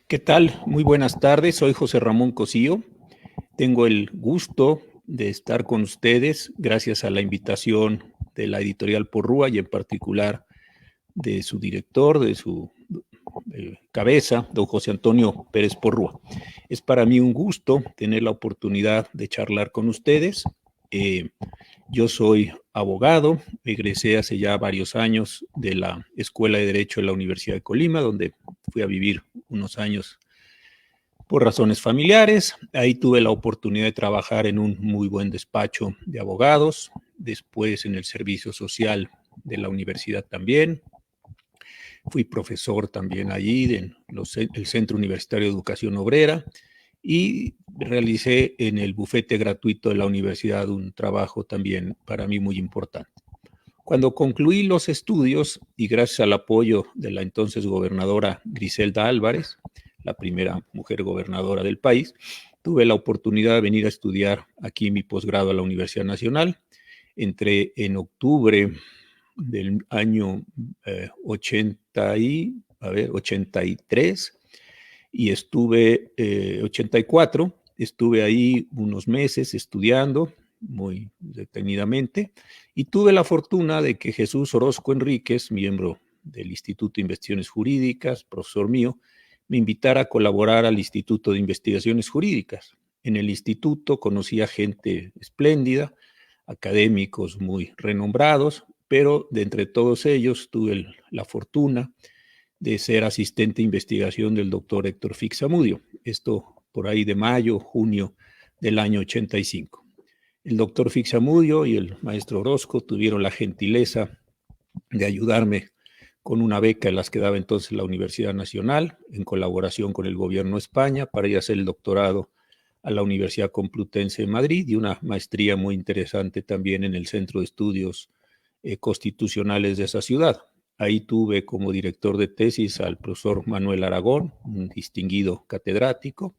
¿Qué tal? Muy buenas tardes, soy José Ramón Cosío. Tengo el gusto de estar con ustedes gracias a la invitación de la editorial Porrúa y en particular de su director, de su cabeza, don José Antonio Pérez Porrúa. Es para mí un gusto tener la oportunidad de charlar con ustedes. Yo soy abogado, egresé hace ya varios años de la Escuela de Derecho de la Universidad de Colima, donde fui a vivir unos años por razones familiares. Ahí tuve la oportunidad de trabajar en un muy buen despacho de abogados, después en el servicio social de la universidad también. Fui profesor también allí en el Centro Universitario de Educación Obrera y realicé en el bufete gratuito de la universidad un trabajo también para mí muy importante. Cuando concluí los estudios y gracias al apoyo de la entonces gobernadora Griselda Álvarez, la primera mujer gobernadora del país, tuve la oportunidad de venir a estudiar aquí mi posgrado a la Universidad Nacional. Entré en octubre del año 83 y estuve 84, estuve ahí unos meses estudiando muy detenidamente y tuve la fortuna de que Jesús Orozco Enríquez, miembro del Instituto de Investigaciones Jurídicas, profesor mío, me invitara a colaborar al Instituto de Investigaciones Jurídicas. En el instituto conocí a gente espléndida, académicos muy renombrados, pero de entre todos ellos tuve la fortuna de ser asistente de investigación del doctor Héctor Fixamudio. Esto por ahí de mayo, junio del año 85. El doctor Fixamudio y el maestro Orozco tuvieron la gentileza de ayudarme con una beca en las que daba entonces la Universidad Nacional, en colaboración con el gobierno de España, para ir a hacer el doctorado a la Universidad Complutense de Madrid y una maestría muy interesante también en el Centro de Estudios Constitucionales de esa ciudad. Ahí tuve como director de tesis al profesor Manuel Aragón, un distinguido catedrático,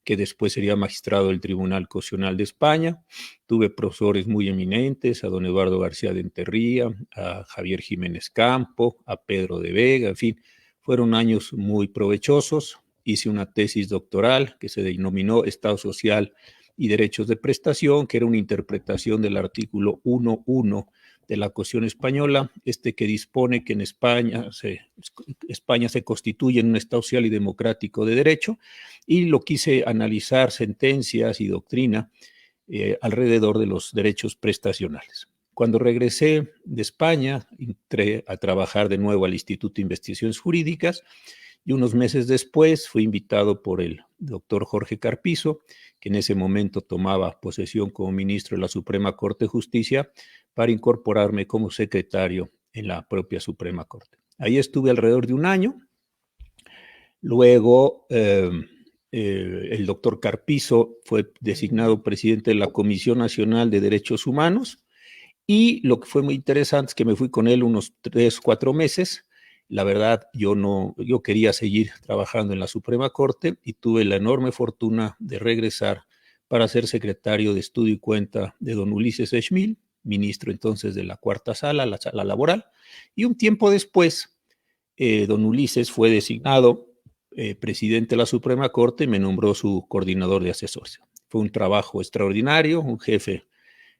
que después sería magistrado del Tribunal Constitucional de España. Tuve profesores muy eminentes, a don Eduardo García de Enterría, a Javier Jiménez Campo, a Pedro de Vega, en fin, fueron años muy provechosos. Hice una tesis doctoral que se denominó Estado Social y Derechos de Prestación, que era una interpretación del artículo 1.1 de la Constitución española, que dispone que en España se constituye en un Estado social y democrático de derecho, y lo quise analizar sentencias y doctrina alrededor de los derechos prestacionales. Cuando regresé de España, entré a trabajar de nuevo al Instituto de Investigaciones Jurídicas y unos meses después fui invitado por el doctor Jorge Carpizo, que en ese momento tomaba posesión como ministro de la Suprema Corte de Justicia, para incorporarme como secretario en la propia Suprema Corte. Ahí estuve alrededor de un año. Luego, el doctor Carpizo fue designado presidente de la Comisión Nacional de Derechos Humanos y lo que fue muy interesante es que me fui con él unos 3 o 4 meses. La verdad, yo quería seguir trabajando en la Suprema Corte y tuve la enorme fortuna de regresar para ser secretario de Estudio y Cuenta de don Ulises Schmil, ministro entonces de la cuarta sala, la sala laboral, y un tiempo después, don Ulises fue designado presidente de la Suprema Corte y me nombró su coordinador de asesores. Fue un trabajo extraordinario, un jefe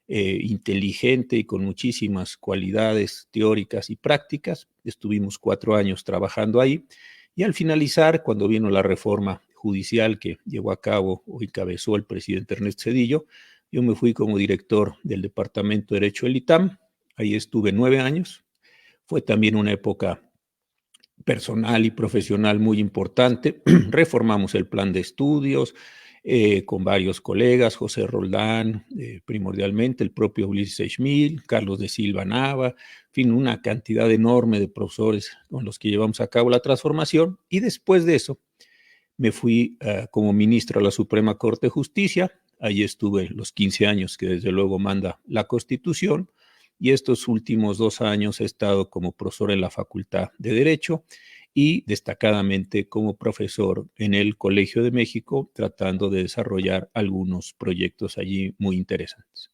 inteligente y con muchísimas cualidades teóricas y prácticas. Estuvimos 4 años trabajando ahí y al finalizar, cuando vino la reforma judicial que llevó a cabo o encabezó el presidente Ernesto Zedillo, yo me fui como director del Departamento de Derecho del ITAM. Ahí estuve 9 años. Fue también una época personal y profesional muy importante. Reformamos el plan de estudios con varios colegas, José Roldán, primordialmente, el propio Ulises Schmil, Carlos de Silva Nava, en fin, una cantidad enorme de profesores con los que llevamos a cabo la transformación. Y después de eso, me fui como ministro a la Suprema Corte de Justicia. Allí estuve los 15 años que desde luego manda la Constitución, y estos últimos 2 años he estado como profesor en la Facultad de Derecho y destacadamente como profesor en el Colegio de México, tratando de desarrollar algunos proyectos allí muy interesantes.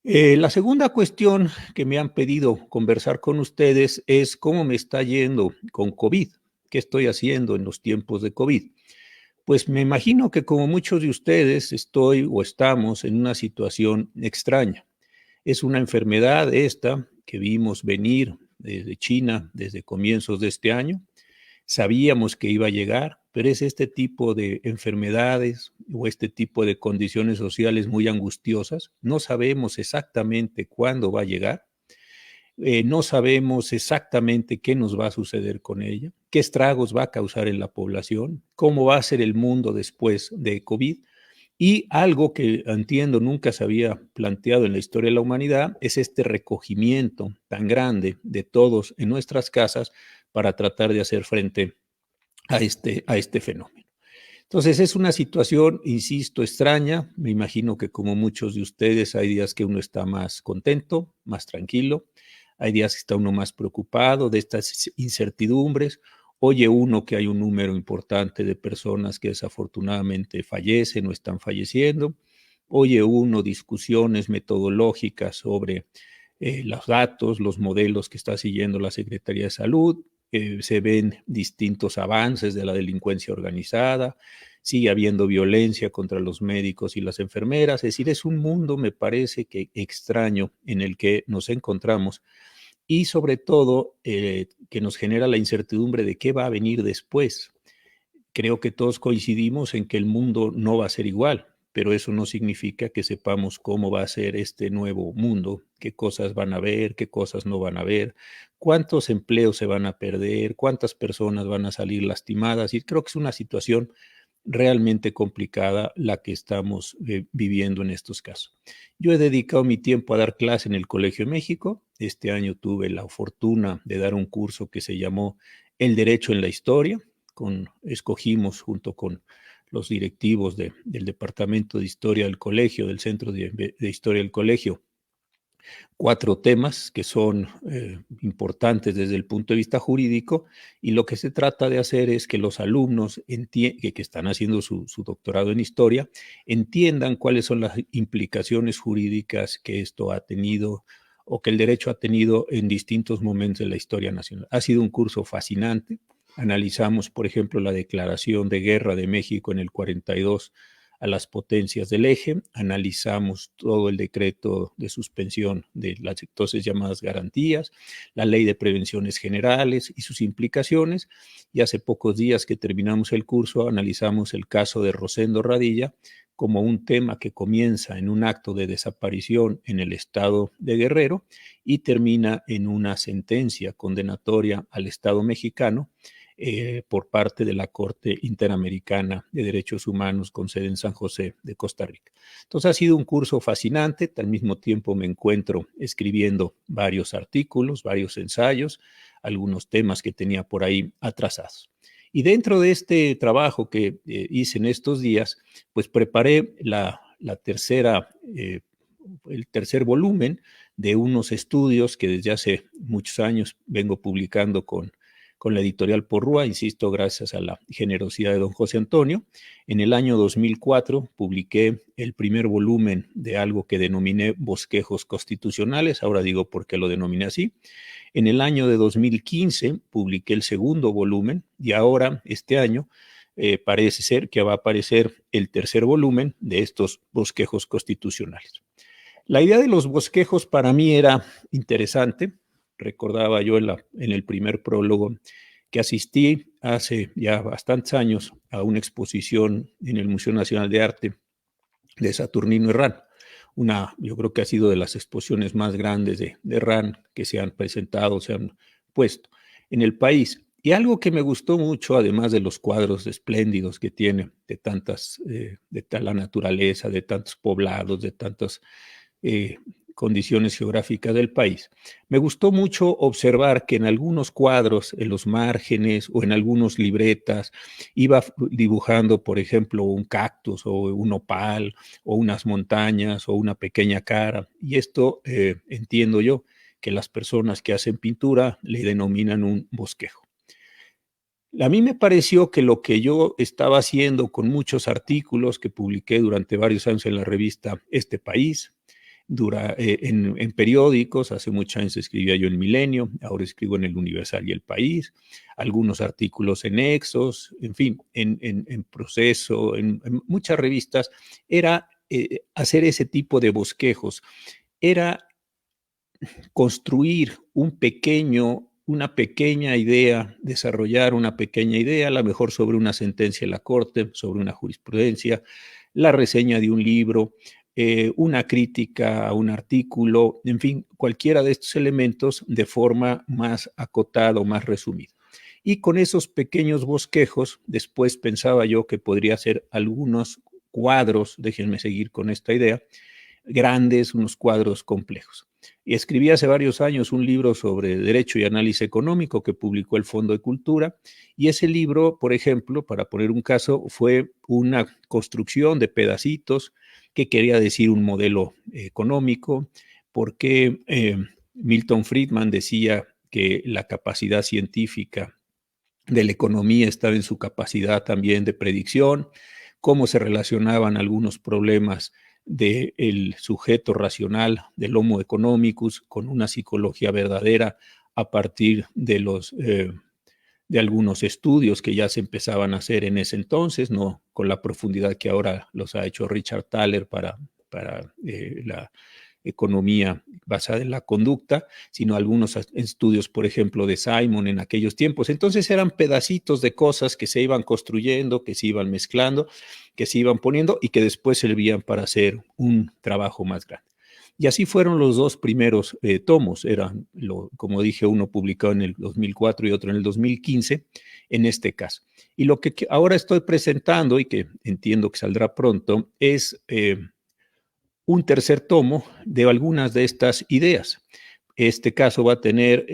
La segunda cuestión que me han pedido conversar con ustedes es cómo me está yendo con COVID, ¿Qué estoy haciendo en los tiempos de COVID? Pues me imagino que como muchos de ustedes estoy o estamos en una situación extraña. Es una enfermedad esta que vimos venir desde China desde comienzos de este año. Sabíamos que iba a llegar, pero es este tipo de enfermedades o este tipo de condiciones sociales muy angustiosas. No sabemos exactamente cuándo va a llegar. No sabemos exactamente qué nos va a suceder con ella, qué estragos va a causar en la población, cómo va a ser el mundo después de COVID. Y algo que entiendo nunca se había planteado en la historia de la humanidad es este recogimiento tan grande de todos en nuestras casas para tratar de hacer frente a este fenómeno. Entonces es una situación, insisto, extraña. Me imagino que como muchos de ustedes hay días que uno está más contento, más tranquilo, hay días que está uno más preocupado de estas incertidumbres. Oye uno que hay un número importante de personas que desafortunadamente fallecen o están falleciendo. Oye uno discusiones metodológicas sobre los datos, los modelos que está siguiendo la Secretaría de Salud. Se ven distintos avances de la delincuencia organizada, sigue habiendo violencia contra los médicos y las enfermeras. Es decir, es un mundo, me parece que extraño en el que nos encontramos y sobre todo que nos genera la incertidumbre de qué va a venir después. Creo que todos coincidimos en que el mundo no va a ser igual, pero eso no significa que sepamos cómo va a ser este nuevo mundo, qué cosas van a haber, qué cosas no van a haber, cuántos empleos se van a perder, cuántas personas van a salir lastimadas. Y creo que es una situación realmente complicada la que estamos viviendo en estos casos. Yo he dedicado mi tiempo a dar clase en el Colegio de México. Este año tuve la fortuna de dar un curso que se llamó El Derecho en la Historia. Escogimos junto con los directivos del Departamento de Historia del Colegio, del Centro de Historia del Colegio, 4 temas que son importantes desde el punto de vista jurídico, y lo que se trata de hacer es que los alumnos que están haciendo su doctorado en historia entiendan cuáles son las implicaciones jurídicas que esto ha tenido o que el derecho ha tenido en distintos momentos de la historia nacional. Ha sido un curso fascinante. Analizamos, por ejemplo, la declaración de guerra de México en el 42 a las potencias del eje, analizamos todo el decreto de suspensión de las entonces llamadas garantías, la ley de prevenciones generales y sus implicaciones, y hace pocos días que terminamos el curso analizamos el caso de Rosendo Radilla como un tema que comienza en un acto de desaparición en el estado de Guerrero y termina en una sentencia condenatoria al Estado mexicano por parte de la Corte Interamericana de Derechos Humanos con sede en San José de Costa Rica. Entonces ha sido un curso fascinante, al mismo tiempo me encuentro escribiendo varios artículos, varios ensayos, algunos temas que tenía por ahí atrasados. Y dentro de este trabajo que hice en estos días, pues preparé el tercer volumen de unos estudios que desde hace muchos años vengo publicando con la editorial Porrúa, insisto, gracias a la generosidad de don José Antonio. En el año 2004 publiqué el primer volumen de algo que denominé Bosquejos Constitucionales, ahora digo por qué lo denominé así. En el año de 2015 publiqué el segundo volumen y ahora, este año, parece ser que va a aparecer el tercer volumen de estos bosquejos constitucionales. La idea de los bosquejos para mí era interesante. Recordaba yo en el primer prólogo que asistí hace ya bastantes años a una exposición en el Museo Nacional de Arte de Saturnino Herrán. Yo creo que ha sido de las exposiciones más grandes de Herrán que se han presentado, se han puesto en el país. Y algo que me gustó mucho, además de los cuadros espléndidos que tiene de la naturaleza, de tantos poblados, de tantas condiciones geográficas del país. Me gustó mucho observar que en algunos cuadros, en los márgenes o en algunas libretas, iba dibujando, por ejemplo, un cactus o un opal o unas montañas o una pequeña cara. Y esto entiendo yo que las personas que hacen pintura le denominan un bosquejo. A mí me pareció que lo que yo estaba haciendo con muchos artículos que publiqué durante varios años en la revista Este País, en periódicos. Hace muchos años escribía yo en Milenio, ahora escribo en El Universal y El País, algunos artículos en Exos, en fin, en Proceso, en muchas revistas. Era hacer ese tipo de bosquejos, era construir una pequeña idea, desarrollar una pequeña idea, a lo mejor sobre una sentencia de la Corte, sobre una jurisprudencia, la reseña de un libro, una crítica a un artículo, en fin, cualquiera de estos elementos de forma más acotada o más resumida. Y con esos pequeños bosquejos, después pensaba yo que podría hacer algunos cuadros, déjenme seguir con esta idea, grandes, unos cuadros complejos. Y escribí hace varios años un libro sobre Derecho y Análisis Económico que publicó el Fondo de Cultura, y ese libro, por ejemplo, para poner un caso, fue una construcción de pedacitos que quería decir un modelo económico, porque Milton Friedman decía que la capacidad científica de la economía estaba en su capacidad también de predicción, cómo se relacionaban algunos problemas del sujeto racional, del Homo economicus, con una psicología verdadera a partir de algunos estudios que ya se empezaban a hacer en ese entonces, no con la profundidad que ahora los ha hecho Richard Thaler para la economía basada en la conducta, sino algunos estudios, por ejemplo, de Simon en aquellos tiempos. Entonces eran pedacitos de cosas que se iban construyendo, que se iban mezclando, que se iban poniendo y que después servían para hacer un trabajo más grande. Y así fueron los dos primeros tomos. Eran, como dije, uno publicado en el 2004 y otro en el 2015, en este caso. Y lo que ahora estoy presentando y que entiendo que saldrá pronto es un tercer tomo de algunas de estas ideas. Este caso va a tener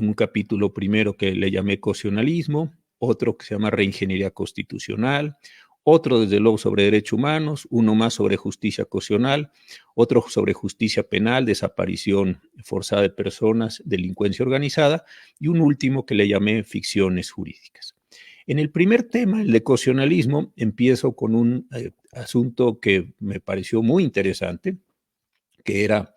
un capítulo primero que le llamé Constitucionalismo, otro que se llama Reingeniería Constitucional, otro desde luego sobre derechos humanos, uno más sobre justicia constitucional, otro sobre justicia penal, desaparición forzada de personas, delincuencia organizada, y un último que le llamé ficciones jurídicas. En el primer tema, el de constitucionalismo, empiezo con un asunto que me pareció muy interesante, que era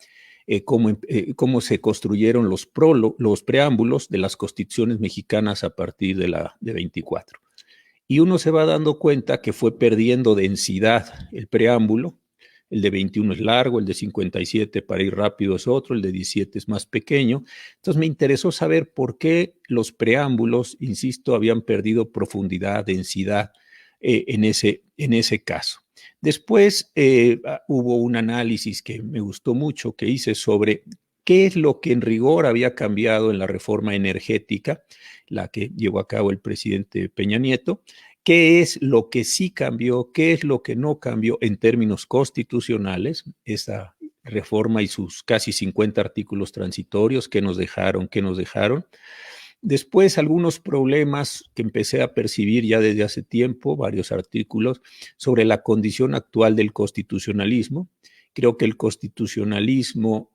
cómo se construyeron los preámbulos de las constituciones mexicanas a partir de 24. Y uno se va dando cuenta que fue perdiendo densidad el preámbulo. El de 21 es largo, el de 57 para ir rápido es otro, el de 17 es más pequeño. Entonces me interesó saber por qué los preámbulos, insisto, habían perdido profundidad, densidad en ese caso. Después hubo un análisis que me gustó mucho que hice sobre qué es lo que en rigor había cambiado en la reforma energética, la que llevó a cabo el presidente Peña Nieto, qué es lo que sí cambió, qué es lo que no cambió en términos constitucionales, esa reforma y sus casi 50 artículos transitorios, qué nos dejaron, qué nos dejaron. Después, algunos problemas que empecé a percibir ya desde hace tiempo, varios artículos, sobre la condición actual del constitucionalismo. Creo que el constitucionalismo,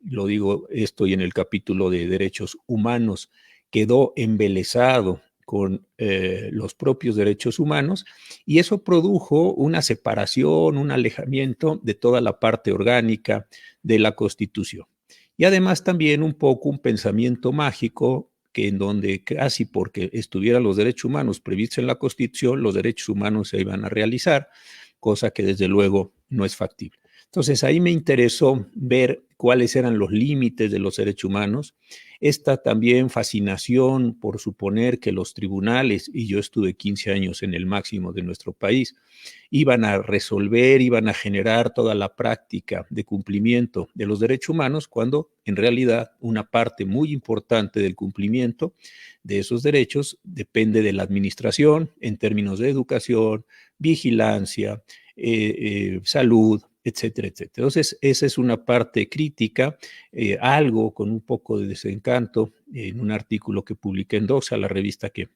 lo digo esto y en el capítulo de derechos humanos, quedó embelesado con los propios derechos humanos y eso produjo una separación, un alejamiento de toda la parte orgánica de la Constitución. Y además también un poco un pensamiento mágico que en donde casi porque estuvieran los derechos humanos previstos en la Constitución, los derechos humanos se iban a realizar, cosa que desde luego no es factible. Entonces ahí me interesó ver cuáles eran los límites de los derechos humanos, esta también fascinación por suponer que los tribunales, y yo estuve 15 años en el máximo de nuestro país, iban a resolver, iban a generar toda la práctica de cumplimiento de los derechos humanos, cuando en realidad una parte muy importante del cumplimiento de esos derechos depende de la administración en términos de educación, vigilancia, salud, etcétera, etcétera. Entonces, esa es una parte crítica, algo con un poco de desencanto en un artículo que publiqué en Doxa, la revista que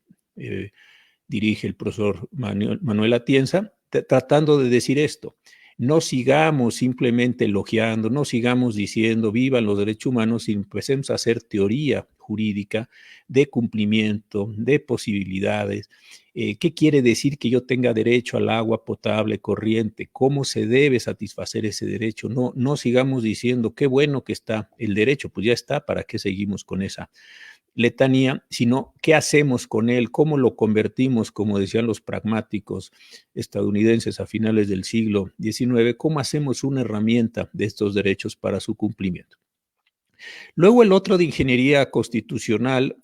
dirige el profesor Manuel Atienza, tratando de decir esto. no sigamos simplemente elogiando, no sigamos diciendo vivan los derechos humanos y empecemos a hacer teoría jurídica de cumplimiento, de posibilidades. ¿Qué quiere decir que yo tenga derecho al agua potable corriente? ¿Cómo se debe satisfacer ese derecho? No, no sigamos diciendo qué bueno que está el derecho, pues ya está, ¿para qué seguimos con esa letanía? Sino qué hacemos con él, cómo lo convertimos, como decían los pragmáticos estadounidenses a finales del siglo XIX, cómo hacemos una herramienta de estos derechos para su cumplimiento. Luego el otro de ingeniería constitucional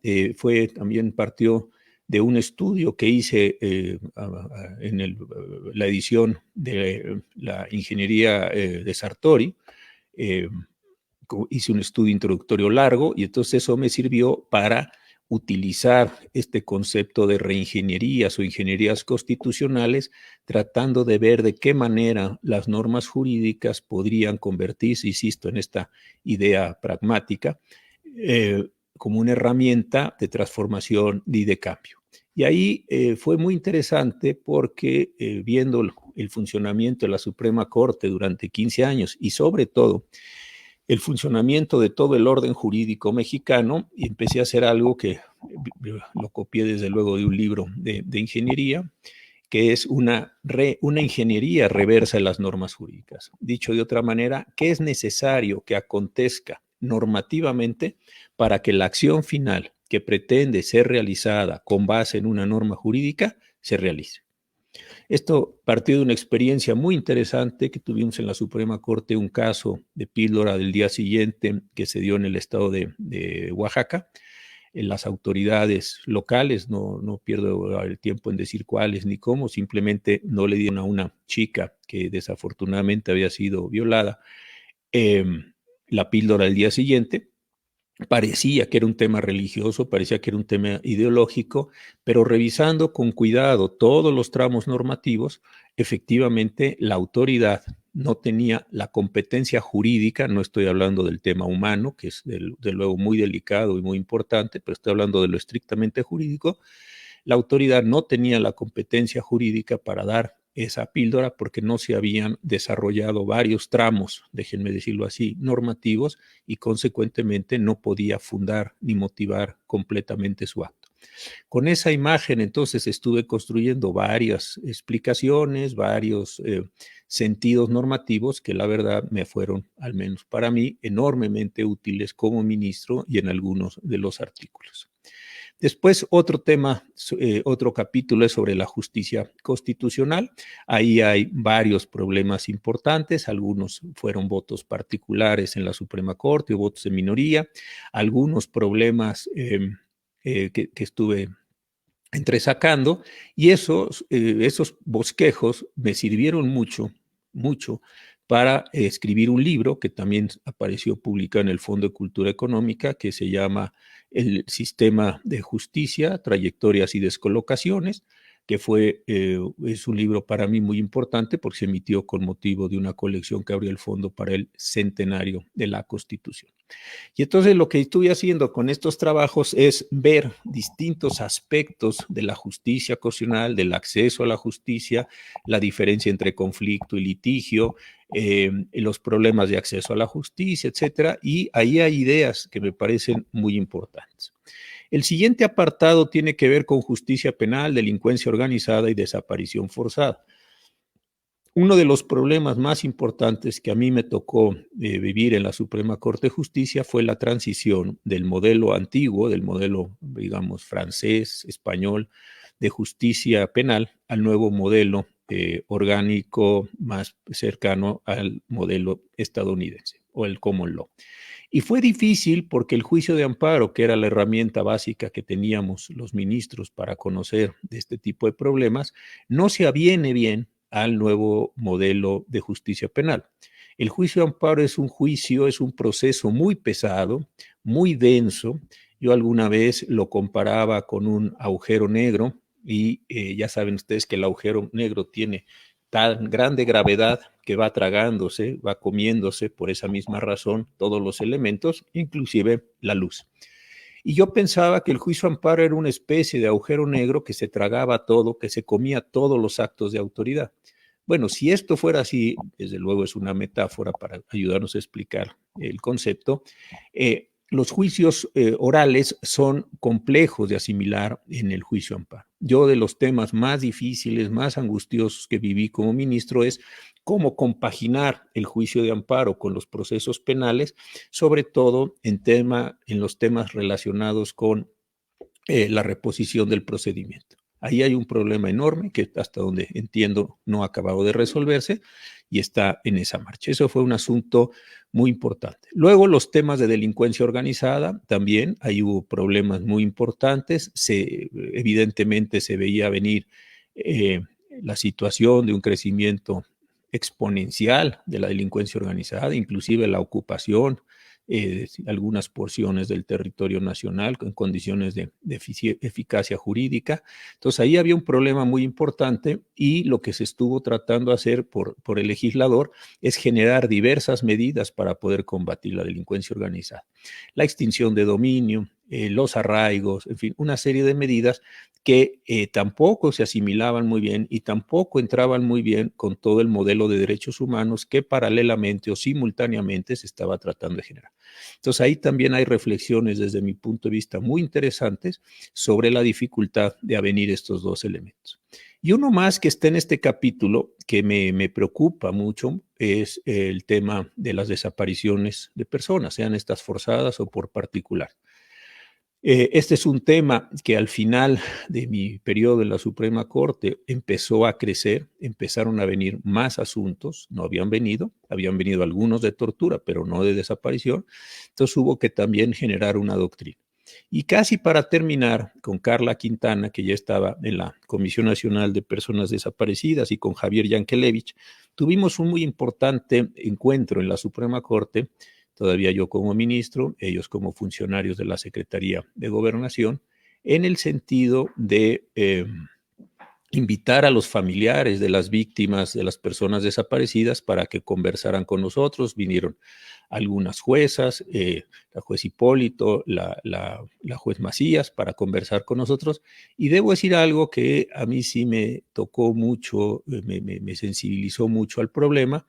también partió de un estudio que hice en la edición de la ingeniería de Sartori. Hice un estudio introductorio largo y entonces eso me sirvió para utilizar este concepto de reingenierías o ingenierías constitucionales, tratando de ver de qué manera las normas jurídicas podrían convertirse, insisto, en esta idea pragmática, como una herramienta de transformación y de cambio. Y ahí fue muy interesante porque viendo el funcionamiento de la Suprema Corte durante 15 años y sobre todo el funcionamiento de todo el orden jurídico mexicano, y empecé a hacer algo que lo copié desde luego de un libro de ingeniería, que es una ingeniería reversa de las normas jurídicas. Dicho de otra manera, ¿qué es necesario que acontezca normativamente para que la acción final que pretende ser realizada con base en una norma jurídica se realice? Esto partió de una experiencia muy interesante que tuvimos en la Suprema Corte, un caso de píldora del día siguiente que se dio en el estado de Oaxaca. En las autoridades locales, no pierdo el tiempo en decir cuáles ni cómo, simplemente no le dieron a una chica que desafortunadamente había sido violada la píldora del día siguiente. Parecía que era un tema religioso, parecía que era un tema ideológico, pero revisando con cuidado todos los tramos normativos, efectivamente la autoridad no tenía la competencia jurídica, no estoy hablando del tema humano, que es de luego muy delicado y muy importante, pero estoy hablando de lo estrictamente jurídico. La autoridad no tenía la competencia jurídica para dar esa píldora porque no se habían desarrollado varios tramos, déjenme decirlo así, normativos, y consecuentemente no podía fundar ni motivar completamente su acto. Con esa imagen entonces estuve construyendo varias explicaciones, varios sentidos normativos que la verdad me fueron, al menos para mí, enormemente útiles como ministro y en algunos de los artículos. Después, otro tema, otro capítulo es sobre la justicia constitucional. Ahí hay varios problemas importantes. Algunos fueron votos particulares en la Suprema Corte o votos de minoría. Algunos problemas que estuve entresacando. Y esos bosquejos me sirvieron mucho, mucho para escribir un libro que también apareció publicado en el Fondo de Cultura Económica, que se llama El Sistema de Justicia, Trayectorias y Descolocaciones, que es un libro para mí muy importante porque se emitió con motivo de una colección que abrió el Fondo para el Centenario de la Constitución. Y entonces lo que estuve haciendo con estos trabajos es ver distintos aspectos de la justicia constitucional, del acceso a la justicia, la diferencia entre conflicto y litigio, los problemas de acceso a la justicia, etcétera. Y ahí hay ideas que me parecen muy importantes. El siguiente apartado tiene que ver con justicia penal, delincuencia organizada y desaparición forzada. Uno de los problemas más importantes que a mí me tocó vivir en la Suprema Corte de Justicia fue la transición del modelo antiguo, del modelo, digamos, francés, español, de justicia penal, al nuevo modelo orgánico más cercano al modelo estadounidense o el common law. Y fue difícil porque el juicio de amparo, que era la herramienta básica que teníamos los ministros para conocer de este tipo de problemas, no se aviene bien al nuevo modelo de justicia penal. El juicio de amparo es un juicio, es un proceso muy pesado, muy denso. Yo alguna vez lo comparaba con un agujero negro y ya saben ustedes que el agujero negro tiene tan grande gravedad que va tragándose, va comiéndose por esa misma razón todos los elementos, inclusive la luz. Y yo pensaba que el juicio amparo era una especie de agujero negro que se tragaba todo, que se comía todos los actos de autoridad. Bueno, si esto fuera así, desde luego es una metáfora para ayudarnos a explicar el concepto. Los juicios orales son complejos de asimilar en el juicio amparo. Yo, de los temas más difíciles, más angustiosos que viví como ministro es cómo compaginar el juicio de amparo con los procesos penales, sobre todo en los temas relacionados con la reposición del procedimiento. Ahí hay un problema enorme que, hasta donde entiendo, no ha acabado de resolverse y está en esa marcha. Eso fue un asunto muy importante. Luego, los temas de delincuencia organizada, también ahí hubo problemas muy importantes. Evidentemente se veía venir eh, la situación de un crecimiento exponencial de la delincuencia organizada, inclusive la ocupación algunas porciones del territorio nacional en condiciones de eficacia jurídica. Entonces ahí había un problema muy importante y lo que se estuvo tratando de hacer por el legislador es generar diversas medidas para poder combatir la delincuencia organizada. La extinción de dominio, los arraigos, en fin, una serie de medidas que tampoco se asimilaban muy bien y tampoco entraban muy bien con todo el modelo de derechos humanos que paralelamente o simultáneamente se estaba tratando de generar. Entonces ahí también hay reflexiones desde mi punto de vista muy interesantes sobre la dificultad de avenir estos dos elementos. Y uno más que está en este capítulo que me preocupa mucho es el tema de las desapariciones de personas, sean estas forzadas o por particular. Este es un tema que al final de mi periodo en la Suprema Corte empezó a crecer, empezaron a venir más asuntos, no habían venido algunos de tortura, pero no de desaparición, entonces hubo que también generar una doctrina. Y casi para terminar, con Carla Quintana, que ya estaba en la Comisión Nacional de Personas Desaparecidas, y con Javier Yankelevich, tuvimos un muy importante encuentro en la Suprema Corte, todavía yo como ministro, ellos como funcionarios de la Secretaría de Gobernación, en el sentido de invitar a los familiares de las víctimas, de las personas desaparecidas, para que conversaran con nosotros. Vinieron algunas juezas, la juez Hipólito, la juez Macías, para conversar con nosotros. Y debo decir algo que a mí sí me tocó mucho, me sensibilizó mucho al problema.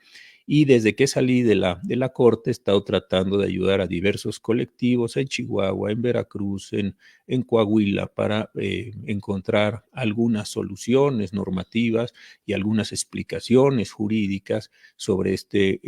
Y desde que salí de la corte he estado tratando de ayudar a diversos colectivos en Chihuahua, en Veracruz, en Coahuila, para encontrar algunas soluciones normativas y algunas explicaciones jurídicas sobre este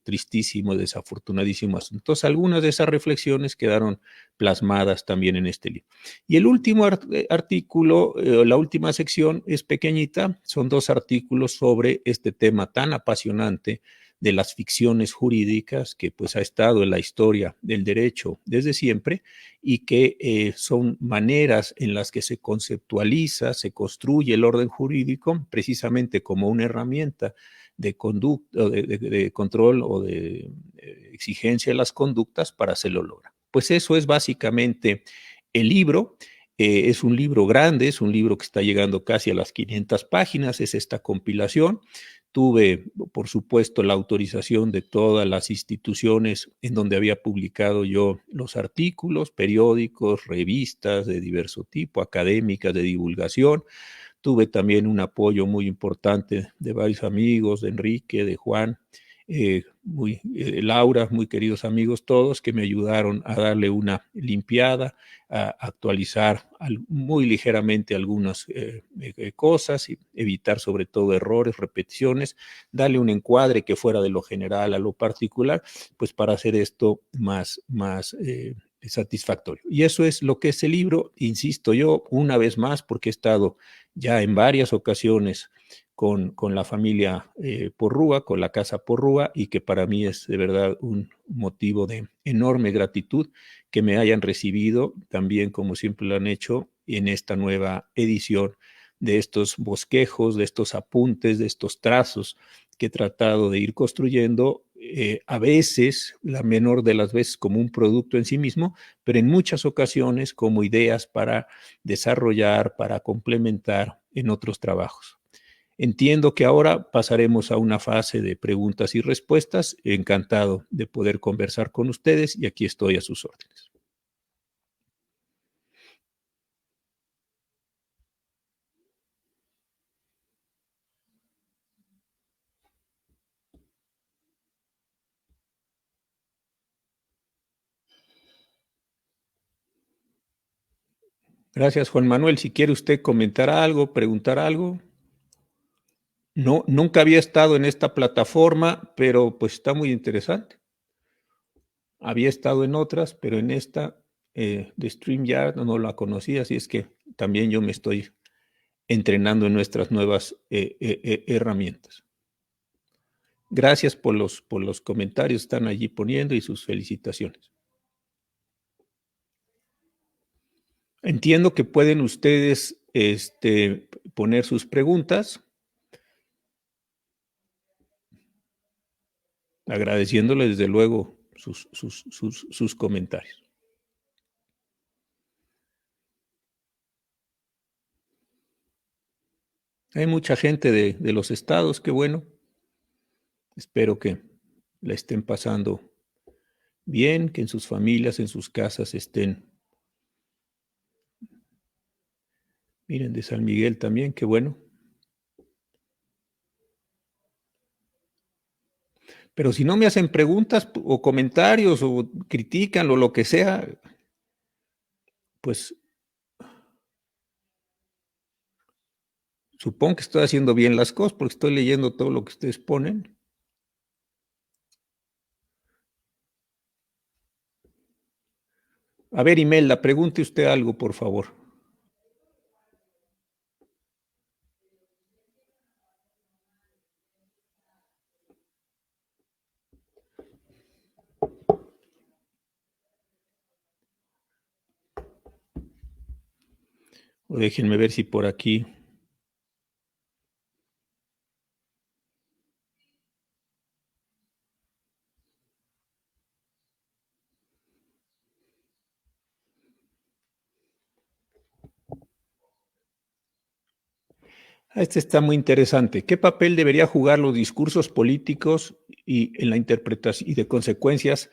tristísimo, desafortunadísimo asunto. Entonces, algunas de esas reflexiones quedaron plasmadas también en este libro. Y el último artículo, la última sección es pequeñita, son 2 artículos sobre este tema tan apasionante de las ficciones jurídicas que pues ha estado en la historia del derecho desde siempre y que son maneras en las que se conceptualiza, se construye el orden jurídico precisamente como una herramienta de conducta, de control o de exigencia de las conductas para hacerlo lograr. Pues eso es básicamente el libro. Es un libro grande, es un libro que está llegando casi a las 500 páginas, es esta compilación. Tuve, por supuesto, la autorización de todas las instituciones en donde había publicado yo los artículos, periódicos, revistas de diverso tipo, académicas, de divulgación. Tuve también un apoyo muy importante de varios amigos, de Enrique, de Juan, Laura, muy queridos amigos todos, que me ayudaron a darle una limpiada, a actualizar muy ligeramente algunas cosas, y evitar sobre todo errores, repeticiones, darle un encuadre que fuera de lo general a lo particular, pues para hacer esto más satisfactorio. Y eso es lo que es el libro, insisto yo, una vez más, porque he estado ya en varias ocasiones con la familia Porrúa, con la Casa Porrúa, y que para mí es de verdad un motivo de enorme gratitud que me hayan recibido también, como siempre lo han hecho, en esta nueva edición de estos bosquejos, de estos apuntes, de estos trazos que he tratado de ir construyendo, a veces, la menor de las veces, como un producto en sí mismo, pero en muchas ocasiones como ideas para desarrollar, para complementar en otros trabajos. Entiendo que ahora pasaremos a una fase de preguntas y respuestas. Encantado de poder conversar con ustedes y aquí estoy a sus órdenes. Gracias, Juan Manuel. Si quiere usted comentar algo, preguntar algo. No, nunca había estado en esta plataforma, pero pues está muy interesante. Había estado en otras, pero en esta de StreamYard no la conocía, así es que también yo me estoy entrenando en nuestras nuevas herramientas. Gracias por los comentarios que están allí poniendo y sus felicitaciones. Entiendo que pueden ustedes poner sus preguntas, agradeciéndole desde luego sus comentarios. Hay mucha gente de los estados, qué bueno. Espero que la estén pasando bien, que en sus familias, en sus casas estén. Miren, de San Miguel también, qué bueno. Pero si no me hacen preguntas o comentarios o critican o lo que sea, pues supongo que estoy haciendo bien las cosas porque estoy leyendo todo lo que ustedes ponen. A ver, Imelda, pregunte usted algo, por favor. O déjenme ver si por aquí. Este está muy interesante. ¿Qué papel debería jugar los discursos políticos y en la interpretación y de consecuencias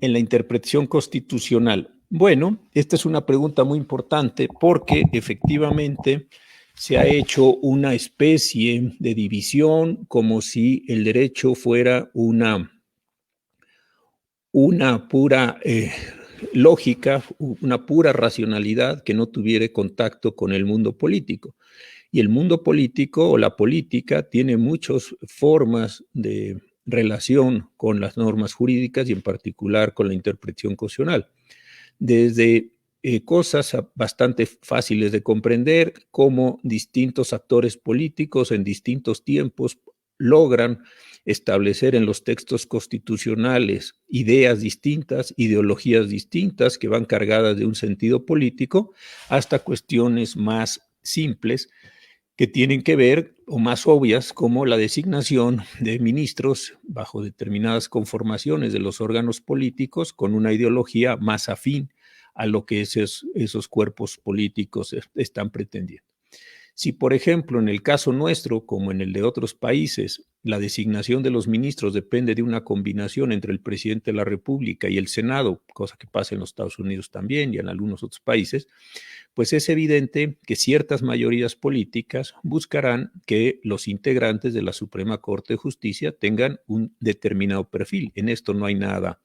en la interpretación constitucional? Bueno, esta es una pregunta muy importante porque efectivamente se ha hecho una especie de división como si el derecho fuera una pura lógica, una pura racionalidad que no tuviera contacto con el mundo político. Y el mundo político o la política tiene muchas formas de relación con las normas jurídicas y en particular con la interpretación constitucional. Desde cosas bastante fáciles de comprender, como distintos actores políticos en distintos tiempos logran establecer en los textos constitucionales ideas distintas, ideologías distintas que van cargadas de un sentido político, hasta cuestiones más simples que tienen que ver, o más obvias, como la designación de ministros bajo determinadas conformaciones de los órganos políticos con una ideología más afín a lo que esos cuerpos políticos están pretendiendo. Si, por ejemplo, en el caso nuestro, como en el de otros países, la designación de los ministros depende de una combinación entre el presidente de la República y el Senado, cosa que pasa en los Estados Unidos también y en algunos otros países, pues es evidente que ciertas mayorías políticas buscarán que los integrantes de la Suprema Corte de Justicia tengan un determinado perfil. En esto no hay nada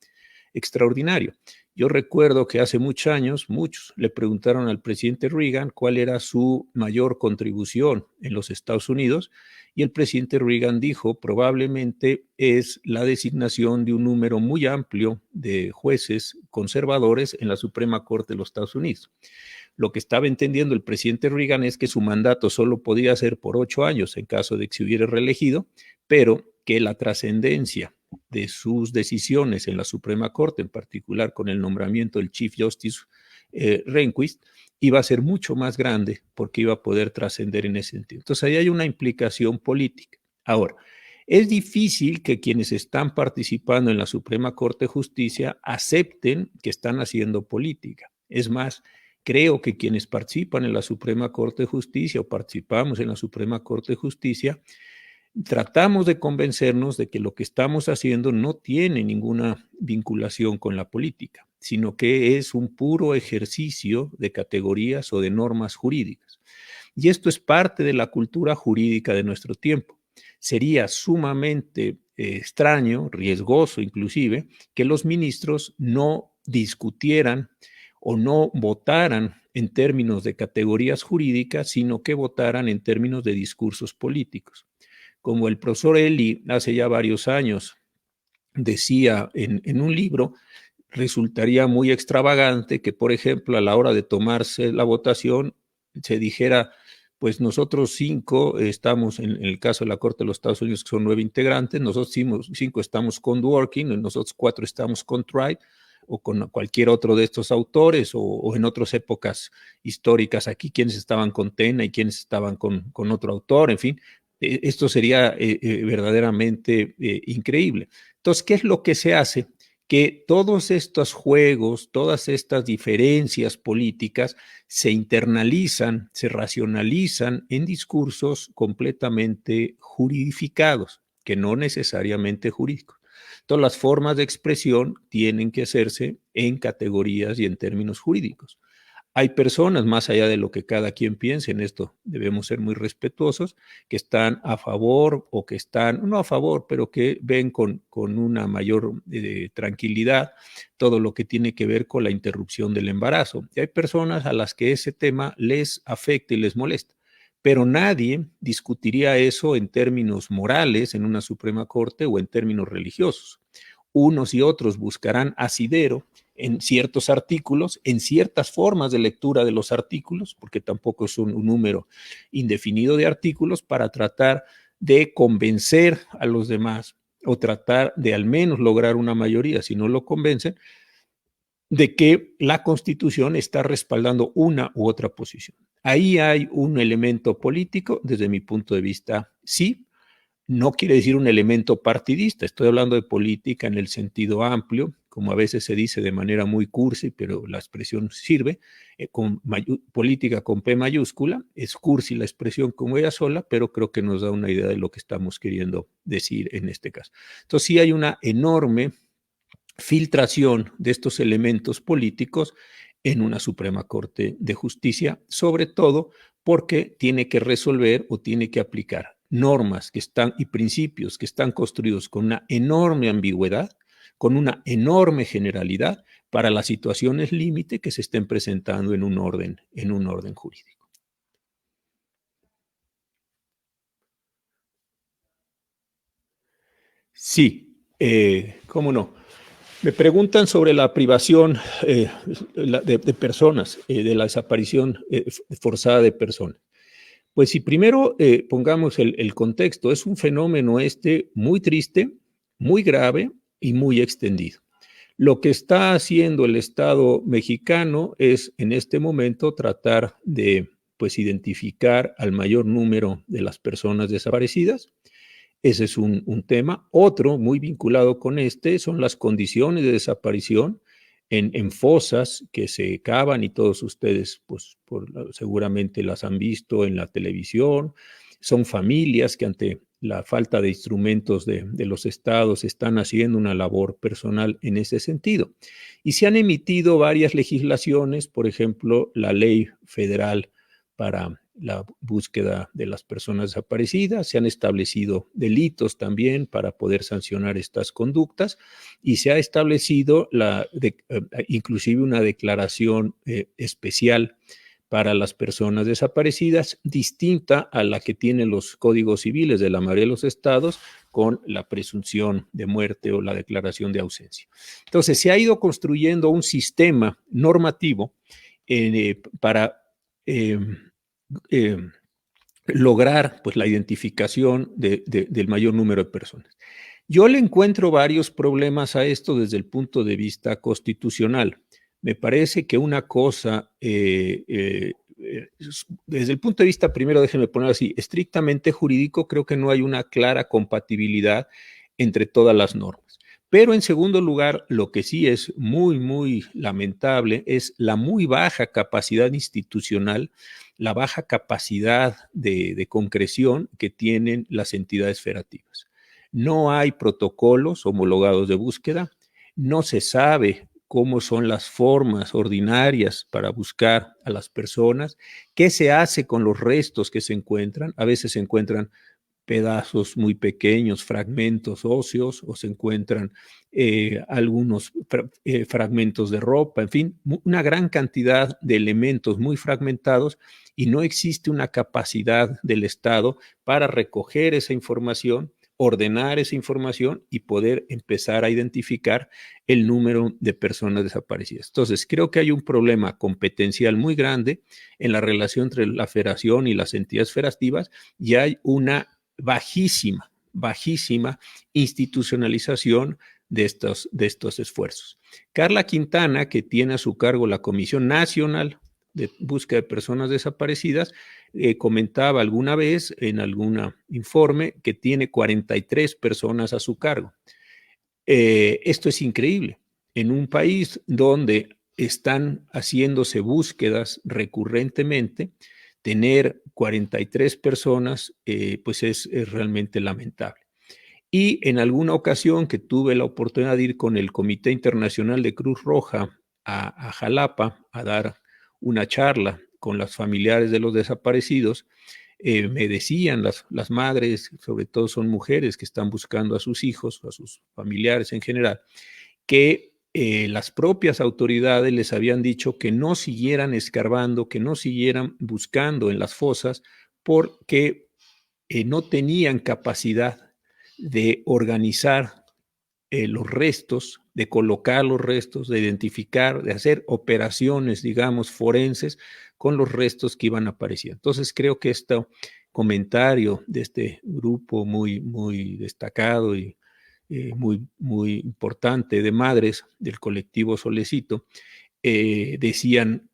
extraordinario. Yo recuerdo que hace muchos años, muchos le preguntaron al presidente Reagan cuál era su mayor contribución en los Estados Unidos y el presidente Reagan dijo probablemente es la designación de un número muy amplio de jueces conservadores en la Suprema Corte de los Estados Unidos. Lo que estaba entendiendo el presidente Reagan es que su mandato solo podía ser por 8 años en caso de que se hubiera reelegido, pero que la trascendencia de sus decisiones en la Suprema Corte, en particular con el nombramiento del Chief Justice Rehnquist, iba a ser mucho más grande porque iba a poder trascender en ese sentido. Entonces ahí hay una implicación política. Ahora, es difícil que quienes están participando en la Suprema Corte de Justicia acepten que están haciendo política. Es más, creo que quienes participan en la Suprema Corte de Justicia o participamos en la Suprema Corte de Justicia, tratamos de convencernos de que lo que estamos haciendo no tiene ninguna vinculación con la política, sino que es un puro ejercicio de categorías o de normas jurídicas. Y esto es parte de la cultura jurídica de nuestro tiempo. Sería sumamente extraño, riesgoso inclusive, que los ministros no discutieran o no votaran en términos de categorías jurídicas, sino que votaran en términos de discursos políticos. Como el profesor Eli hace ya varios años decía en un libro, resultaría muy extravagante que, por ejemplo, a la hora de tomarse la votación, se dijera, pues nosotros 5 estamos, en el caso de la Corte de los Estados Unidos, que son 9 integrantes, nosotros 5 estamos con Dworkin, nosotros 4 estamos con Tribe, o con cualquier otro de estos autores, o en otras épocas históricas, aquí quienes estaban con Tena y quienes estaban con otro autor, en fin, esto sería verdaderamente increíble. Entonces, ¿qué es lo que se hace? Que todos estos juegos, todas estas diferencias políticas se internalizan, se racionalizan en discursos completamente juridificados, que no necesariamente jurídicos. Todas las formas de expresión tienen que hacerse en categorías y en términos jurídicos. Hay personas, más allá de lo que cada quien piense en esto, debemos ser muy respetuosos, que están a favor o que están, no a favor, pero que ven con una mayor tranquilidad todo lo que tiene que ver con la interrupción del embarazo. Y hay personas a las que ese tema les afecta y les molesta. Pero nadie discutiría eso en términos morales en una Suprema Corte o en términos religiosos. Unos y otros buscarán asidero en ciertos artículos, en ciertas formas de lectura de los artículos, porque tampoco es un número indefinido de artículos, para tratar de convencer a los demás o tratar de al menos lograr una mayoría, si no lo convencen, de que la Constitución está respaldando una u otra posición. Ahí hay un elemento político, desde mi punto de vista, sí. No quiere decir un elemento partidista, estoy hablando de política en el sentido amplio, como a veces se dice de manera muy cursi, pero la expresión sirve, política con P mayúscula, es cursi la expresión como ella sola, pero creo que nos da una idea de lo que estamos queriendo decir en este caso. Entonces sí hay una enorme filtración de estos elementos políticos en una Suprema Corte de Justicia, sobre todo porque tiene que resolver o tiene que aplicar normas que están y principios que están construidos con una enorme ambigüedad, con una enorme generalidad para las situaciones límite que se estén presentando en un orden jurídico. Sí, cómo no. Me preguntan sobre la privación de personas, de la desaparición forzada de personas. Pues si primero pongamos el contexto, es un fenómeno muy triste, muy grave y muy extendido. Lo que está haciendo el Estado mexicano es en este momento tratar de pues identificar al mayor número de las personas desaparecidas. Ese es un tema. Otro muy vinculado con este son las condiciones de desaparición en fosas que se cavan y todos ustedes pues seguramente las han visto en la televisión. Son familias que ante la falta de instrumentos de los estados están haciendo una labor personal en ese sentido. Y se han emitido varias legislaciones, por ejemplo, la ley federal para la búsqueda de las personas desaparecidas, se han establecido delitos también para poder sancionar estas conductas y se ha establecido inclusive una declaración especial para las personas desaparecidas, distinta a la que tienen los códigos civiles de la mayoría de los estados con la presunción de muerte o la declaración de ausencia. Entonces, se ha ido construyendo un sistema normativo para lograr pues, la identificación del mayor número de personas. Yo le encuentro varios problemas a esto desde el punto de vista constitucional. Me parece que una cosa, desde el punto de vista, primero déjenme poner así, estrictamente jurídico, creo que no hay una clara compatibilidad entre todas las normas. Pero en segundo lugar, lo que sí es muy, muy lamentable es la muy baja capacidad institucional, la baja capacidad de concreción que tienen las entidades federativas. No hay protocolos homologados de búsqueda, no se sabe cómo son las formas ordinarias para buscar a las personas, qué se hace con los restos que se encuentran. A veces se encuentran pedazos muy pequeños, fragmentos óseos, o se encuentran algunos fragmentos de ropa, en fin, una gran cantidad de elementos muy fragmentados, y no existe una capacidad del Estado para recoger esa información, ordenar esa información y poder empezar a identificar el número de personas desaparecidas. Entonces, creo que hay un problema competencial muy grande en la relación entre la federación y las entidades federativas, y hay una bajísima institucionalización de estos esfuerzos. Carla Quintana, que tiene a su cargo la Comisión Nacional de Búsqueda de Personas Desaparecidas, comentaba alguna vez en algún informe que tiene 43 personas a su cargo. Esto es increíble. En un país donde están haciéndose búsquedas recurrentemente, tener 43 personas, pues es realmente lamentable. Y en alguna ocasión que tuve la oportunidad de ir con el Comité Internacional de Cruz Roja a Jalapa a dar una charla con los familiares de los desaparecidos, me decían las madres, sobre todo son mujeres que están buscando a sus hijos, a sus familiares en general, que las propias autoridades les habían dicho que no siguieran escarbando, que no siguieran buscando en las fosas, porque no tenían capacidad de organizar los restos, de colocar los restos, de identificar, de hacer operaciones, digamos, forenses con los restos que iban apareciendo. Entonces, creo que este comentario de este grupo muy destacado y muy importante de madres del colectivo Solecito, decían,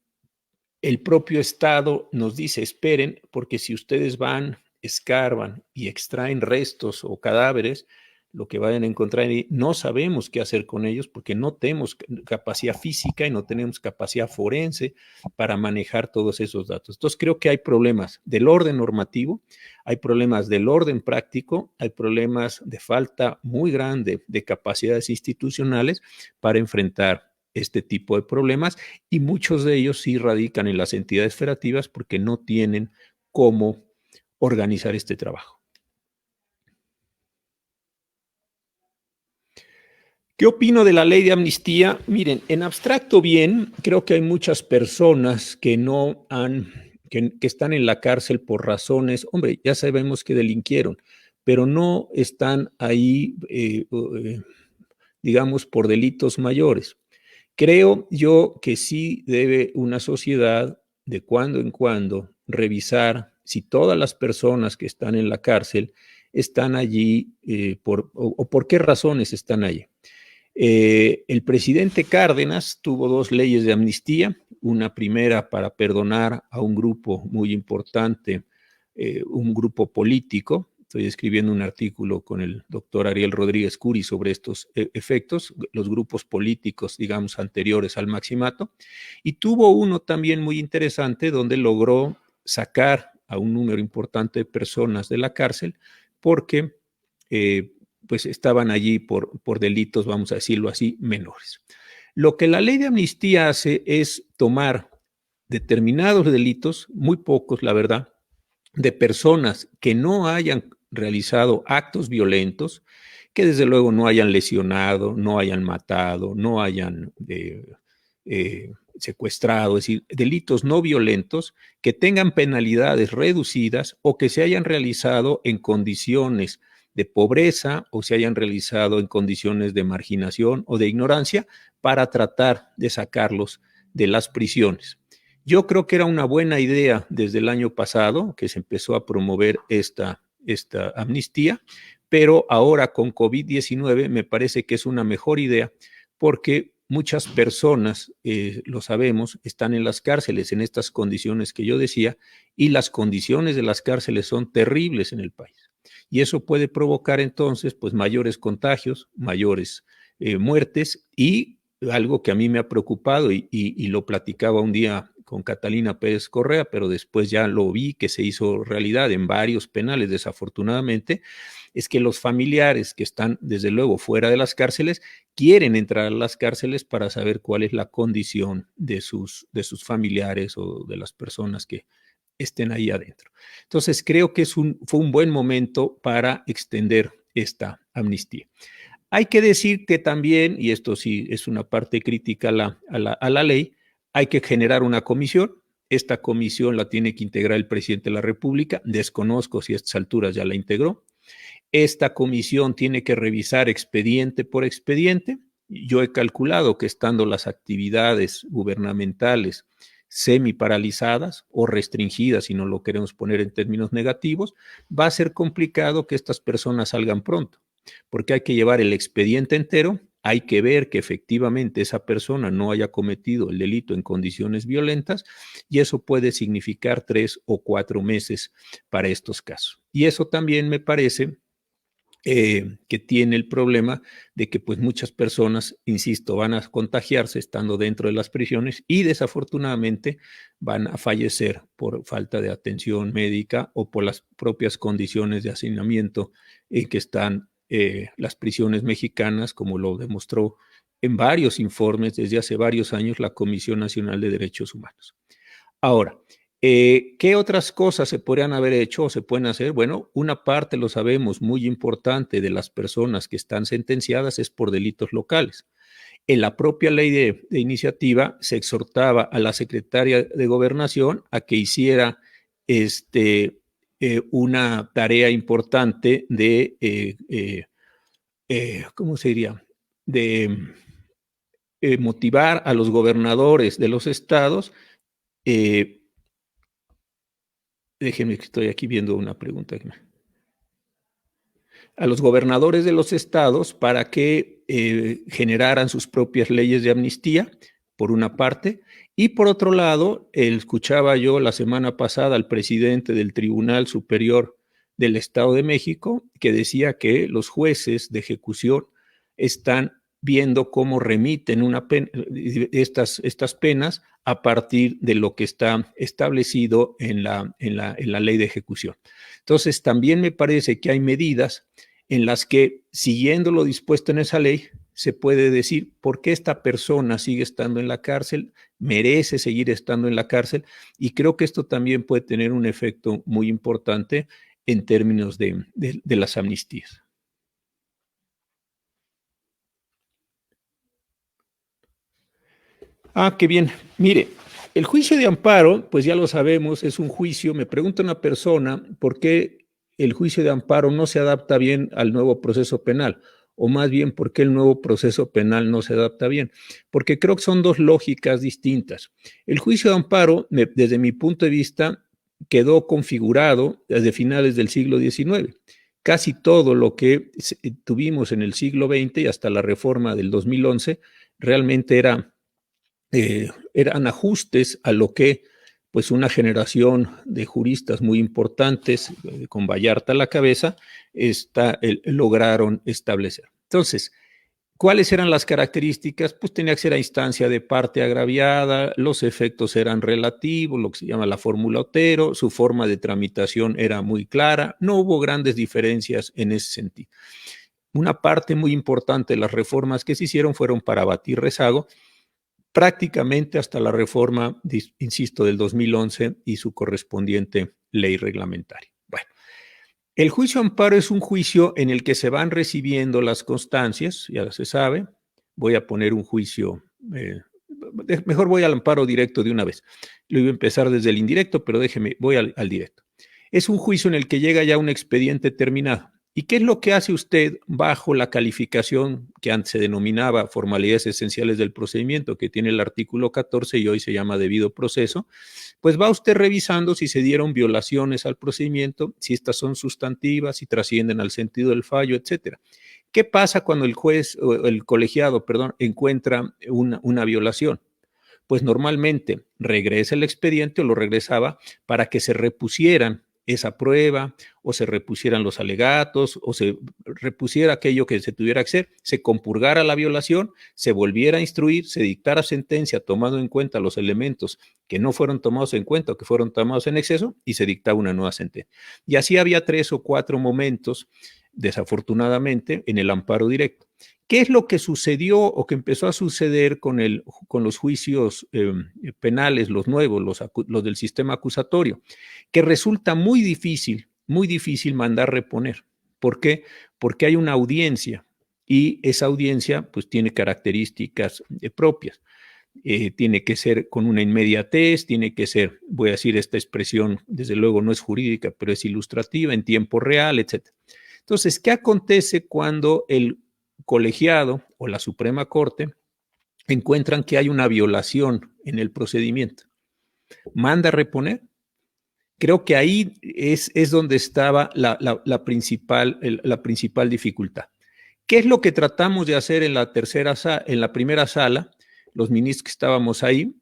el propio Estado nos dice, esperen, porque si ustedes van, escarban y extraen restos o cadáveres, lo que vayan a encontrar ahí, no sabemos qué hacer con ellos porque no tenemos capacidad física y no tenemos capacidad forense para manejar todos esos datos. Entonces creo que hay problemas del orden normativo, hay problemas del orden práctico, hay problemas de falta muy grande de capacidades institucionales para enfrentar este tipo de problemas, y muchos de ellos sí radican en las entidades federativas porque no tienen cómo organizar este trabajo. ¿Qué opino de la ley de amnistía? Miren, en abstracto bien, creo que hay muchas personas que que están en la cárcel por razones, hombre, ya sabemos que delinquieron, pero no están ahí, digamos, por delitos mayores. Creo yo que sí debe una sociedad de cuando en cuando revisar si todas las personas que están en la cárcel están allí o por qué razones están allí. El presidente Cárdenas tuvo dos leyes de amnistía, una primera para perdonar a un grupo muy importante, un grupo político. Estoy escribiendo un artículo con el doctor Ariel Rodríguez Curi sobre estos efectos, los grupos políticos, digamos, anteriores al maximato. Y tuvo uno también muy interesante donde logró sacar a un número importante de personas de la cárcel porque pues estaban allí por delitos, vamos a decirlo así, menores. Lo que la ley de amnistía hace es tomar determinados delitos, muy pocos, la verdad, de personas que no hayan realizado actos violentos, que desde luego no hayan lesionado, no hayan matado, no hayan secuestrado, es decir, delitos no violentos que tengan penalidades reducidas o que se hayan realizado en condiciones de pobreza o se hayan realizado en condiciones de marginación o de ignorancia, para tratar de sacarlos de las prisiones. Yo creo que era una buena idea desde el año pasado que se empezó a promover esta amnistía, pero ahora con COVID-19 me parece que es una mejor idea porque muchas personas, lo sabemos, están en las cárceles en estas condiciones que yo decía, y las condiciones de las cárceles son terribles en el país. Y eso puede provocar entonces pues mayores contagios, mayores muertes, y algo que a mí me ha preocupado y lo platicaba un día con Catalina Pérez Correa, pero después ya lo vi que se hizo realidad en varios penales, desafortunadamente, es que los familiares que están desde luego fuera de las cárceles quieren entrar a las cárceles para saber cuál es la condición de sus familiares o de las personas que estén ahí adentro. Entonces, creo que fue un buen momento para extender esta amnistía. Hay que decir que también, y esto sí es una parte crítica a la ley, hay que generar una comisión. Esta comisión la tiene que integrar el presidente de la República. Desconozco si a estas alturas ya la integró. Esta comisión tiene que revisar expediente por expediente. Yo he calculado que estando las actividades gubernamentales semi-paralizadas o restringidas, si no lo queremos poner en términos negativos, va a ser complicado que estas personas salgan pronto, porque hay que llevar el expediente entero, hay que ver que efectivamente esa persona no haya cometido el delito en condiciones violentas, y eso puede significar 3 o 4 meses para estos casos. Y eso también me parece que tiene el problema de que pues muchas personas, insisto, van a contagiarse estando dentro de las prisiones y desafortunadamente van a fallecer por falta de atención médica o por las propias condiciones de hacinamiento en que están las prisiones mexicanas, como lo demostró en varios informes desde hace varios años la Comisión Nacional de Derechos Humanos. Ahora, ¿qué otras cosas se podrían haber hecho o se pueden hacer? Bueno, una parte, lo sabemos, muy importante de las personas que están sentenciadas es por delitos locales. En la propia ley de iniciativa se exhortaba a la secretaria de Gobernación a que hiciera una tarea importante de, ¿cómo se diría? De motivar a los gobernadores de los estados. Déjenme que estoy aquí viendo una pregunta. A los gobernadores de los estados para que generaran sus propias leyes de amnistía, por una parte, y por otro lado, escuchaba yo la semana pasada al presidente del Tribunal Superior del Estado de México que decía que los jueces de ejecución están viendo cómo remiten estas penas a partir de lo que está establecido en la ley de ejecución. Entonces, también me parece que hay medidas en las que, siguiendo lo dispuesto en esa ley, se puede decir por qué esta persona sigue estando en la cárcel, merece seguir estando en la cárcel, y creo que esto también puede tener un efecto muy importante en términos de las amnistías. Ah, qué bien. Mire, el juicio de amparo, pues ya lo sabemos, es un juicio. Me pregunta una persona por qué el juicio de amparo no se adapta bien al nuevo proceso penal, o más bien por qué el nuevo proceso penal no se adapta bien. Porque creo que son dos lógicas distintas. El juicio de amparo, desde mi punto de vista, quedó configurado desde finales del siglo XIX. Casi todo lo que tuvimos en el siglo XX y hasta la reforma del 2011 realmente eran ajustes a lo que pues una generación de juristas muy importantes, con Vallarta a la cabeza, lograron establecer. Entonces, ¿cuáles eran las características? Pues tenía que ser a instancia de parte agraviada, los efectos eran relativos, lo que se llama la fórmula Otero, su forma de tramitación era muy clara, no hubo grandes diferencias en ese sentido. Una parte muy importante de las reformas que se hicieron fueron para abatir rezago, prácticamente hasta la reforma, insisto, del 2011 y su correspondiente ley reglamentaria. Bueno, el juicio amparo es un juicio en el que se van recibiendo las constancias, ya se sabe. Voy a poner un juicio, mejor voy al amparo directo de una vez. Lo iba a empezar desde el indirecto, pero voy al directo. Es un juicio en el que llega ya un expediente terminado. ¿Y qué es lo que hace usted bajo la calificación que antes se denominaba formalidades esenciales del procedimiento, que tiene el artículo 14 y hoy se llama debido proceso? Pues va usted revisando si se dieron violaciones al procedimiento, si estas son sustantivas, si trascienden al sentido del fallo, etcétera. ¿Qué pasa cuando el juez o el colegiado, encuentra una violación? Pues normalmente regresa el expediente o lo regresaba para que se repusieran esa prueba o se repusieran los alegatos o se repusiera aquello que se tuviera que hacer, se compurgara la violación, se volviera a instruir, se dictara sentencia tomando en cuenta los elementos que no fueron tomados en cuenta o que fueron tomados en exceso y se dictaba una nueva sentencia. Y así había 3 o 4 momentos desafortunadamente, en el amparo directo. ¿Qué es lo que sucedió o que empezó a suceder con los juicios penales, los nuevos, los del sistema acusatorio? Que resulta muy difícil mandar reponer. ¿Por qué? Porque hay una audiencia y esa audiencia pues tiene características propias. Tiene que ser con una inmediatez, tiene que ser, voy a decir esta expresión, desde luego no es jurídica, pero es ilustrativa, en tiempo real, etc. Entonces, ¿qué acontece cuando el colegiado o la Suprema Corte encuentran que hay una violación en el procedimiento? ¿Manda a reponer? Creo que ahí es donde estaba la principal dificultad. ¿Qué es lo que tratamos de hacer en la primera sala? Los ministros que estábamos ahí,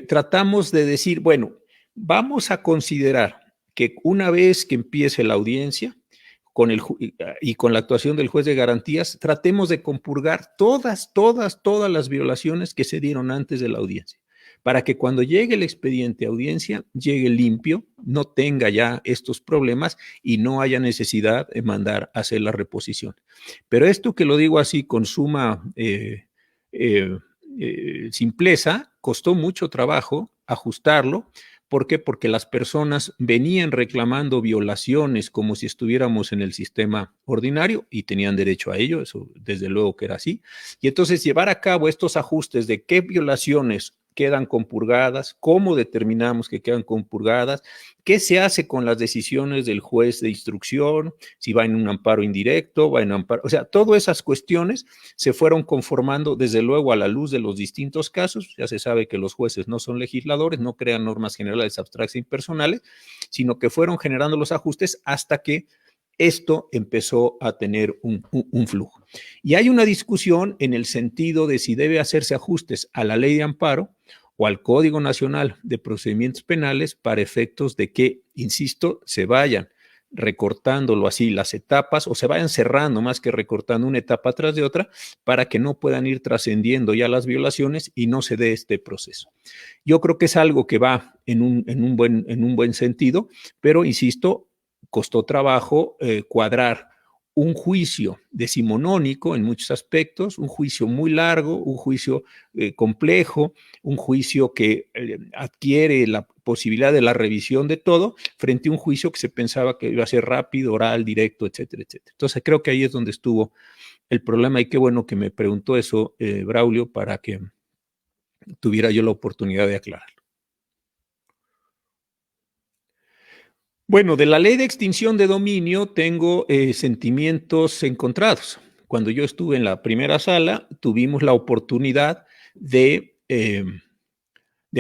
tratamos de decir, bueno, vamos a considerar que una vez que empiece la audiencia y con la actuación del juez de garantías, tratemos de compurgar todas las violaciones que se dieron antes de la audiencia, para que cuando llegue el expediente a audiencia, llegue limpio, no tenga ya estos problemas y no haya necesidad de mandar a hacer la reposición. Pero esto que lo digo así con suma simpleza, costó mucho trabajo ajustarlo. ¿Por qué? Porque las personas venían reclamando violaciones como si estuviéramos en el sistema ordinario y tenían derecho a ello, eso desde luego que era así. Y entonces llevar a cabo estos ajustes de qué violaciones quedan compurgadas, cómo determinamos que quedan compurgadas, qué se hace con las decisiones del juez de instrucción, si va en un amparo indirecto, va en amparo, o sea, todas esas cuestiones se fueron conformando desde luego a la luz de los distintos casos. Ya se sabe que los jueces no son legisladores, no crean normas generales abstractas e impersonales, sino que fueron generando los ajustes hasta que esto empezó a tener un flujo. Y hay una discusión en el sentido de si debe hacerse ajustes a la ley de amparo o al Código Nacional de Procedimientos Penales para efectos de que, insisto, se vayan recortándolo así las etapas o se vayan cerrando más que recortando una etapa tras de otra para que no puedan ir trascendiendo ya las violaciones y no se dé este proceso. Yo creo que es algo que va en un buen sentido, pero insisto, costó trabajo cuadrar un juicio decimonónico en muchos aspectos, un juicio muy largo, un juicio complejo, un juicio que adquiere la posibilidad de la revisión de todo frente a un juicio que se pensaba que iba a ser rápido, oral, directo, etcétera, etcétera. Entonces creo que ahí es donde estuvo el problema y qué bueno que me preguntó eso, Braulio, para que tuviera yo la oportunidad de aclararlo. Bueno, de la ley de extinción de dominio tengo sentimientos encontrados. Cuando yo estuve en la primera sala, tuvimos la oportunidad de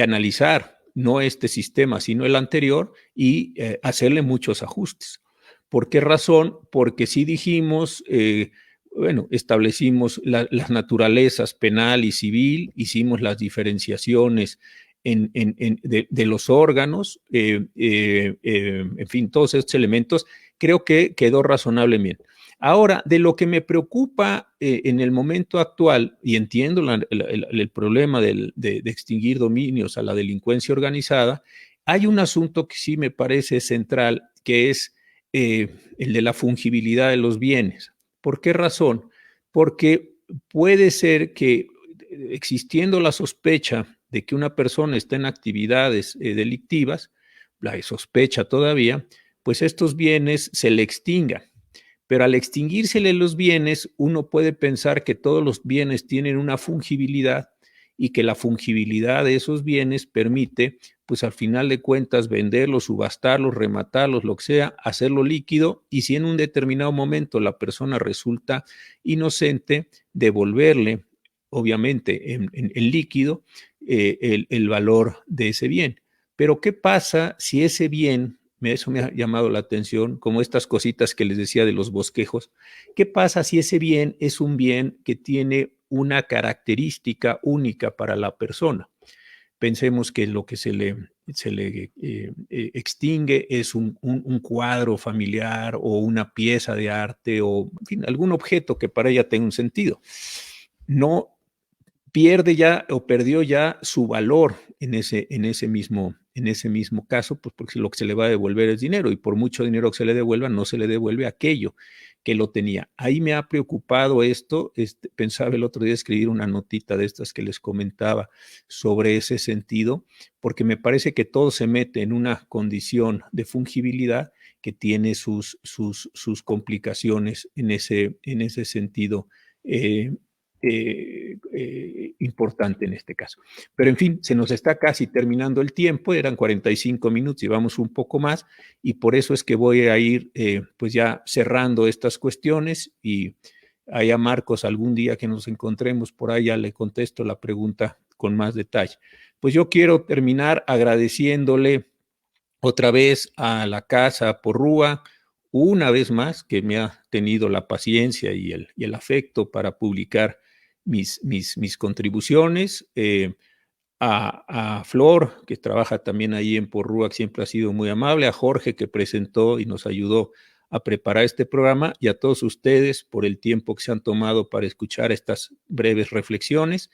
analizar no este sistema, sino el anterior y hacerle muchos ajustes. ¿Por qué razón? Porque sí dijimos, bueno, establecimos las naturalezas penal y civil, hicimos las diferenciaciones de los órganos, en fin, todos estos elementos, creo que quedó razonablemente bien. Ahora, de lo que me preocupa en el momento actual, y entiendo el problema de extinguir dominios a la delincuencia organizada, hay un asunto que sí me parece central, que es el de la fungibilidad de los bienes. ¿Por qué razón? Porque puede ser que existiendo la sospecha de que una persona está en actividades delictivas, la sospecha todavía, pues estos bienes se le extingan. Pero al extinguírsele los bienes, uno puede pensar que todos los bienes tienen una fungibilidad y que la fungibilidad de esos bienes permite, pues al final de cuentas, venderlos, subastarlos, rematarlos, lo que sea, hacerlo líquido y si en un determinado momento la persona resulta inocente, devolverle, obviamente, en líquido el valor de ese bien. Pero ¿qué pasa si ese bien, eso me ha llamado la atención, como estas cositas que les decía de los bosquejos, qué pasa si ese bien es un bien que tiene una característica única para la persona? Pensemos que lo que se le extingue es un cuadro familiar o una pieza de arte o, en fin, algún objeto que para ella tenga un sentido. No pierde ya o perdió ya su valor en ese mismo caso, pues porque lo que se le va a devolver es dinero y por mucho dinero que se le devuelva, no se le devuelve aquello que lo tenía. Ahí me ha preocupado esto. Pensaba el otro día escribir una notita de estas que les comentaba sobre ese sentido, porque me parece que todo se mete en una condición de fungibilidad que tiene sus complicaciones en ese sentido importante en este caso. Pero en fin, se nos está casi terminando el tiempo, eran 45 minutos, llevamos un poco más, y por eso es que voy a ir pues ya cerrando estas cuestiones, y allá Marcos, algún día que nos encontremos por ahí, ya le contesto la pregunta con más detalle. Pues yo quiero terminar agradeciéndole otra vez a la Casa Porrúa, una vez más, que me ha tenido la paciencia y el afecto para publicar mis contribuciones. A Flor, que trabaja también ahí en Porrúa, que siempre ha sido muy amable, a Jorge, que presentó y nos ayudó a preparar este programa, y a todos ustedes por el tiempo que se han tomado para escuchar estas breves reflexiones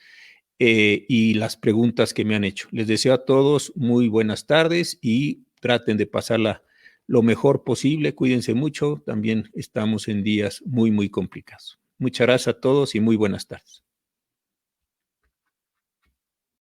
y las preguntas que me han hecho. Les deseo a todos muy buenas tardes y traten de pasarla lo mejor posible. Cuídense mucho. También estamos en días muy, muy complicados. Muchas gracias a todos y muy buenas tardes.